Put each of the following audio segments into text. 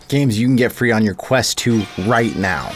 games you can get free on your Quest 2 right now.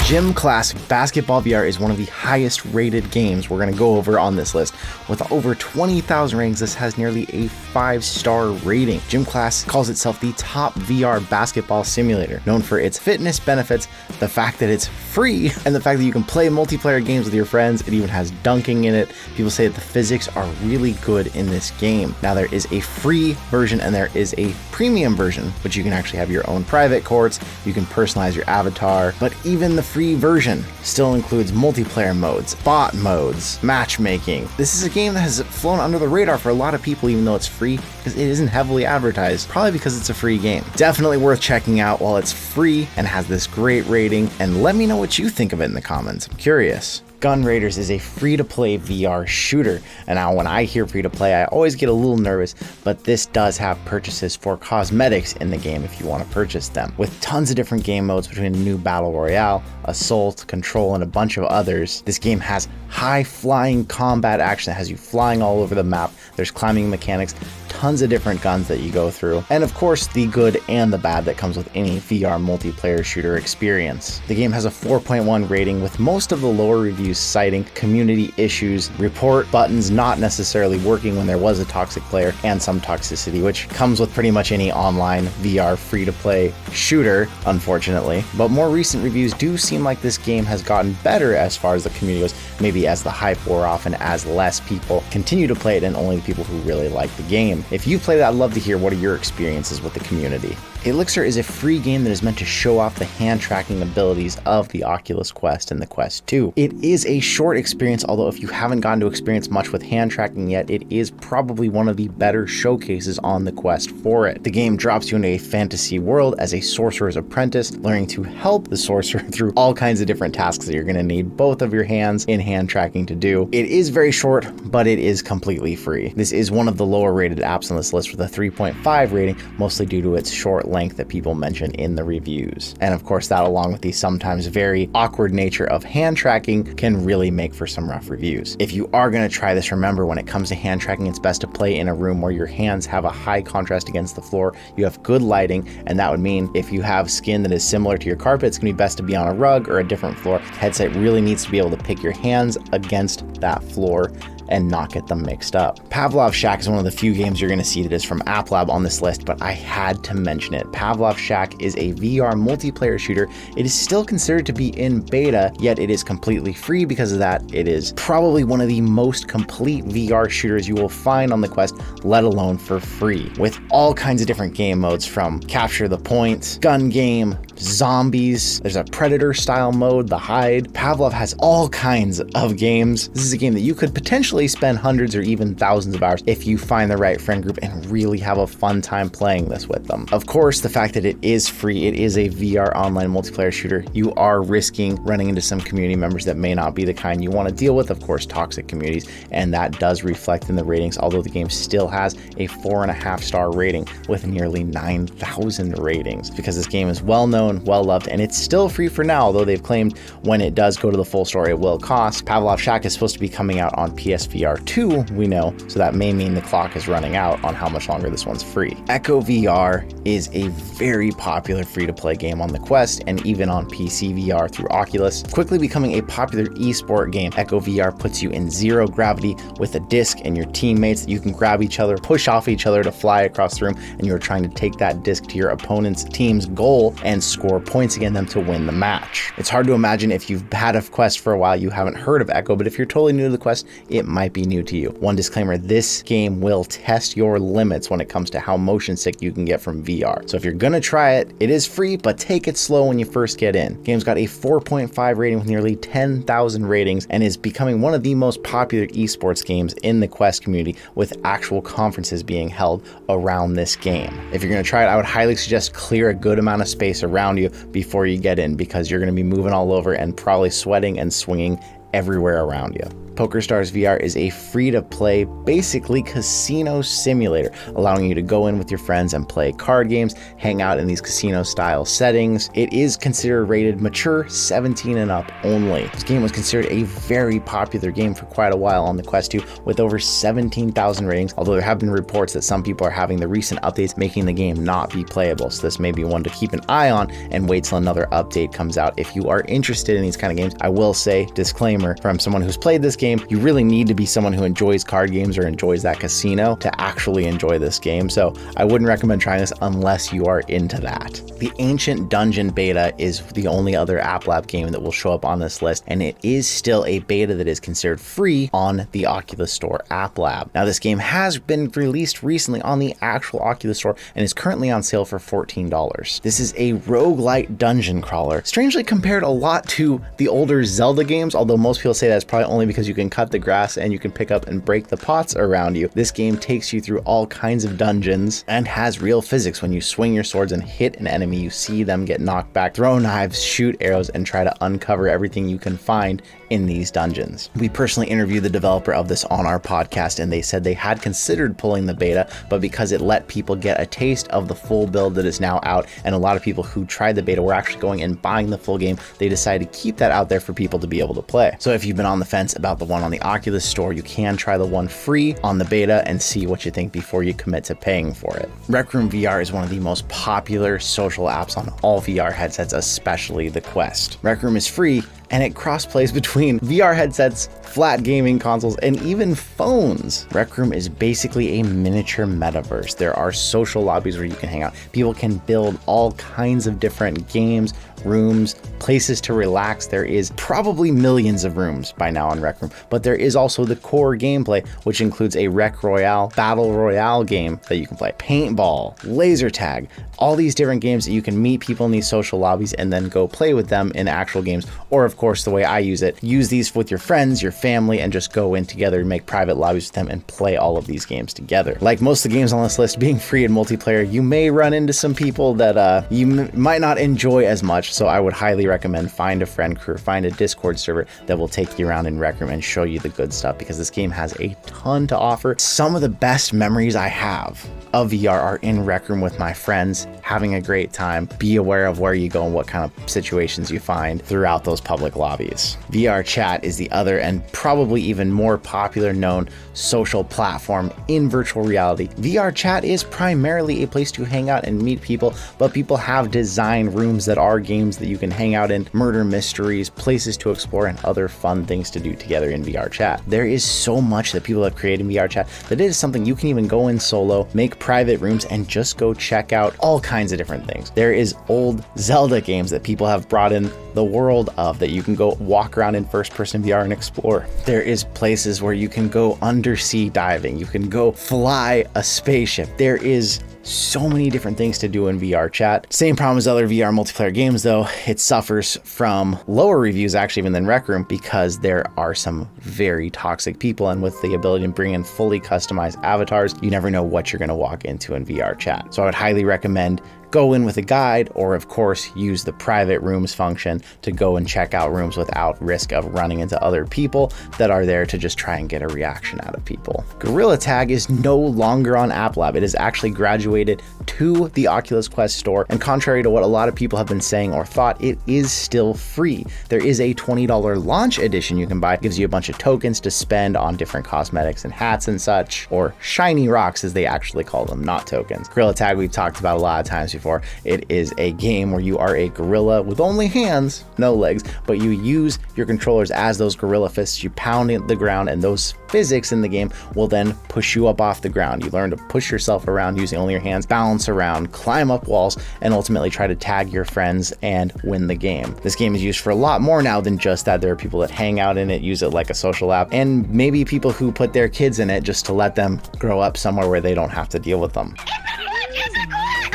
Gym Class Basketball VR is one of the highest rated games we're going to go over on this list. With over 20,000 ratings, this has nearly a 5-star rating. Gym Class calls itself the top VR basketball simulator, known for its fitness benefits, the fact that it's free, and the fact that you can play multiplayer games with your friends. It even has dunking in it. People say that the physics are really good in this game. Now, there is a free version and there is a premium version, which you can actually have your own private courts. You can personalize your avatar, but even the free version still includes multiplayer modes, bot modes, matchmaking. This is a game that has flown under the radar for a lot of people, even though it's free, because it isn't heavily advertised, probably because it's a free game. Definitely worth checking out while it's free and has this great rating, and let me know what you think of it in the comments. I'm curious. Gun Raiders is a free-to-play VR shooter, and now when I hear free-to-play, I always get a little nervous, but this does have purchases for cosmetics in the game if you want to purchase them. With tons of different game modes between the new Battle Royale, Assault, Control, and a bunch of others, this game has high-flying combat action that has you flying all over the map. There's climbing mechanics, tons of different guns that you go through, and of course the good and the bad that comes with any VR multiplayer shooter experience. The game has a 4.1 rating, with most of the lower reviews citing community issues, report buttons not necessarily working when there was a toxic player, and some toxicity, which comes with pretty much any online VR free-to-play shooter, unfortunately. But more recent reviews do seem like this game has gotten better as far as the community goes, maybe as the hype wore off and as less people continue to play it and only the people who really like the game. If you played it, I'd love to hear what are your experiences with the community. Elixir is a free game that is meant to show off the hand tracking abilities of the Oculus Quest and the Quest 2. It is a short experience, although if you haven't gotten to experience much with hand tracking yet, it is probably one of the better showcases on the Quest for it. The game drops you into a fantasy world as a sorcerer's apprentice, learning to help the sorcerer through all kinds of different tasks that you're going to need both of your hands in hand tracking to do. It is very short, but it is completely free. This is one of the lower rated apps on this list with a 3.5 rating, mostly due to its short length that people mention in the reviews. And of course, that along with the sometimes very awkward nature of hand tracking can really make for some rough reviews. If you are going to try this, remember when it comes to hand tracking, it's best to play in a room where your hands have a high contrast against the floor, you have good lighting, and that would mean if you have skin that is similar to your carpet, it's going to be best to be on a rug or a different floor. The headset really needs to be able to pick your hands against that floor and not get them mixed up. Pavlov Shack is one of the few games you're going to see that is from App Lab on this list, but I had to mention it. Pavlov Shack is a VR multiplayer shooter. It is still considered to be in beta, yet it is completely free because of that. It is probably one of the most complete VR shooters you will find on the Quest, let alone for free, with all kinds of different game modes from capture the point, gun game, zombies, there's a predator style mode, the hide. Pavlov has all kinds of games. This is a game that you could potentially spend hundreds or even thousands of hours if you find the right friend group and really have a fun time playing this with them. Of course, the fact that it is free, it is a VR online multiplayer shooter, you are risking running into some community members that may not be the kind you want to deal with, of course, toxic communities, and that does reflect in the ratings, although the game still has a 4.5-star rating with nearly 9,000 ratings, because this game is well known, well loved, and it's still free for now, although they've claimed when it does go to the full store it will cost. Pavlov Shack is supposed to be coming out on PSVR 2, we know, so that may mean the clock is running out on how much longer this one's free. Echo VR is a very popular free-to-play game on the Quest and even on PCVR through Oculus. Quickly becoming a popular esport game, Echo VR puts you in zero gravity with a disc and your teammates that you can grab each other, push off each other to fly across the room, and you're trying to take that disc to your opponent's team's goal and score points against them to win the match. It's hard to imagine if you've had a Quest for a while you haven't heard of Echo, but if you're totally new to the Quest, it might be new to you. One disclaimer, this game will test your limits when it comes to how motion sick you can get from VR. So if you're gonna try it, it is free, but take it slow when you first get in. Game's got a 4.5 rating with nearly 10,000 ratings and is becoming one of the most popular esports games in the Quest community, with actual conferences being held around this game. If you're gonna try it, I would highly suggest clear a good amount of space around you before you get in, because you're gonna be moving all over and probably sweating and swinging everywhere around you. PokerStars VR is a free-to-play, basically casino simulator, allowing you to go in with your friends and play card games, hang out in these casino-style settings. It is considered rated mature, 17 and up only. This game was considered a very popular game for quite a while on the Quest 2, with over 17,000 ratings, although there have been reports that some people are having the recent updates making the game not be playable, so this may be one to keep an eye on and wait till another update comes out if you are interested in these kind of games. I will say, disclaimer, from someone who's played this game, you really need to be someone who enjoys card games or enjoys that casino to actually enjoy this game, so I wouldn't recommend trying this unless you are into that. The Ancient Dungeon beta is the only other App Lab game that will show up on this list, and it is still a beta that is considered free on the Oculus Store App Lab. Now, this game has been released recently on the actual Oculus Store and is currently on sale for $14. This is a roguelite dungeon crawler, strangely compared a lot to the older Zelda games, although most people say that's probably only because you can cut the grass and you can pick up and break the pots around you. This game takes you through all kinds of dungeons and has real physics. When you swing your swords and hit an enemy, you see them get knocked back, throw knives, shoot arrows, and try to uncover everything you can find in these dungeons. We personally interviewed the developer of this on our podcast, and they said they had considered pulling the beta, but because it let people get a taste of the full build that is now out, and a lot of people who tried the beta were actually going and buying the full game, they decided to keep that out there for people to be able to play. So if you've been on the fence about the one on the Oculus Store, you can try the one free on the beta and see what you think before you commit to paying for it. Rec Room VR is one of the most popular social apps on all VR headsets, especially the Quest. Rec Room is free, and it cross-plays between VR headsets, flat gaming consoles, and even phones. Rec Room is basically a miniature metaverse. There are social lobbies where you can hang out. People can build all kinds of different games, rooms, places to relax. There is probably millions of rooms by now in Rec Room, but there is also the core gameplay, which includes a Rec Royale, Battle Royale game that you can play, paintball, laser tag, all these different games that you can meet people in these social lobbies and then go play with them in actual games. Or of course, the way I use it, use these with your friends, your family, and just go in together and make private lobbies with them and play all of these games together. Like most of the games on this list being free and multiplayer, you may run into some people that you might not enjoy as much. So I would highly recommend find a friend crew, find a Discord server that will take you around in Rec Room and show you the good stuff, because this game has a ton to offer. Some of the best memories I have of VR are in Rec Room with my friends, having a great time. Be aware of where you go and what kind of situations you find throughout those public lobbies. VR Chat is the other and probably even more popular known social platform in virtual reality. VR Chat is primarily a place to hang out and meet people, but people have designed rooms that are games that you can hang out in, murder mysteries, places to explore, and other fun things to do together in VR Chat. There is so much that people have created in VR Chat that it is something you can even go in solo, make private rooms, and just go check out all kinds of different things. There is old Zelda games that people have brought in the world of that you can go walk around in first-person VR and explore. There is places where you can go undersea diving. You can go fly a spaceship. There is so many different things to do in VR Chat. Same problem as other VR multiplayer games though, it suffers from lower reviews actually even than Rec Room, because there are some very toxic people, and with the ability to bring in fully customized avatars, you never know what you're going to walk into in VR Chat. So I would highly recommend go in with a guide, or of course use the private rooms function to go and check out rooms without risk of running into other people that are there to just try and get a reaction out of people. Gorilla Tag is no longer on App Lab. It has actually graduated to the Oculus Quest store, and contrary to what a lot of people have been saying or thought, it is still free. There is a $20 launch edition you can buy. It gives you a bunch of tokens to spend on different cosmetics and hats and such, or shiny rocks as they actually call them, not tokens. Gorilla Tag we've talked about a lot of times before. It is a game where you are a gorilla with only hands, no legs, but you use your controllers as those gorilla fists. You pound the ground, and those physics in the game will then push you up off the ground. You learn to push yourself around using only your hands, balance around, climb up walls, and ultimately try to tag your friends and win the game. This game is used for a lot more now than just that. There are people that hang out in it, use it like a social app, and maybe people who put their kids in it just to let them grow up somewhere where they don't have to deal with them.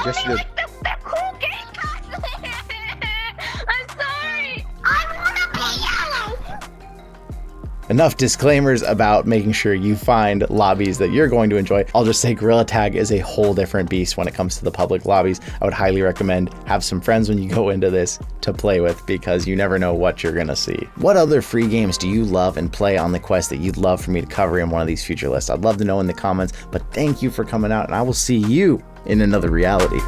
Yes, you did. Enough disclaimers about making sure you find lobbies that you're going to enjoy. I'll just say Gorilla Tag is a whole different beast when it comes to the public lobbies. I would highly recommend have some friends when you go into this to play with, because you never know what you're gonna see. What other free games do you love and play on the Quest that you'd love for me to cover in one of these future lists? I'd love to know in the comments, but thank you for coming out, and I will see you in another reality.